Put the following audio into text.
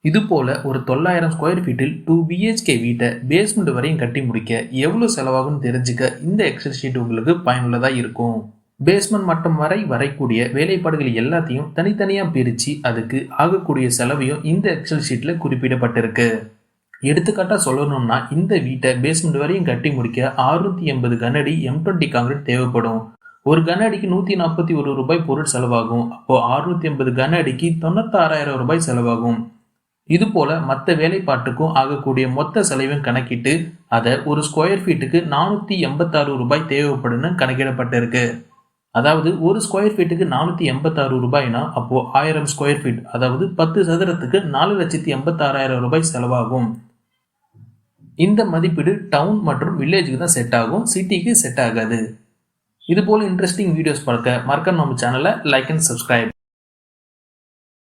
இது போல ஒரு 900 ஸ்கொயர் ஃபீட்டில் 2 பிஹெச்கே வீட்டை பேஸ்மெண்ட் வரையும் கட்டி முடிக்க எவ்வளவு செலவாகும்னு தெரிஞ்சுக்க இந்த எக்ஸல் ஷீட் உங்களுக்கு பயனுள்ளதாக இருக்கும். பேஸ்மெண்ட் மட்டம் வரை வரக்கூடிய வேலைப்பாடுகள் எல்லாத்தையும் தனித்தனியா பிரிச்சு அதுக்கு ஆகக்கூடிய செலவையும் இந்த எக்ஸல் ஷீட்ல குறிப்பிடப்பட்டிருக்கு. எடுத்துக்காட்டா சொல்லணும்னா இந்த வீட்டை பேஸ்மெண்ட் வரையும் கட்டி முடிக்க 680 கனஅடி M20 காங்கிரீட் தேவைப்படும். ஒரு கன அடிக்கு 141 ரூபாய் பொருள் செலவாகும். அப்போ 680 கன அடிக்கு 96,000 ரூபாய் செலவாகும். இது போல மற்ற வேலைப்பாட்டுக்கும் ஆகக்கூடிய மொத்த செலவையும் கணக்கிட்டு அதை ஒரு ஸ்கொயர் ஃபீட்டுக்கு 486 ரூபாய் தேவைப்படுன்னு கணக்கிடப்பட்டிருக்கு. அதாவது ஒரு ஸ்கொயர் ஃபீட்டுக்கு 486 ரூபாய்னா அப்போ 1000 ஸ்கொயர் ஃபீட், அதாவது 10 சதுரத்துக்கு 4,86,000 ரூபாய் செலவாகும். இந்த மதிப்பீடு டவுன் மற்றும் வில்லேஜுக்கு தான் செட் ஆகும், சிட்டிக்கு செட் ஆகாது. இது போல இன்ட்ரெஸ்டிங் வீடியோஸ் பார்க்க மறக்காம நம்ம சேனலை லைக் அண்ட் சப்ஸ்கிரைப்.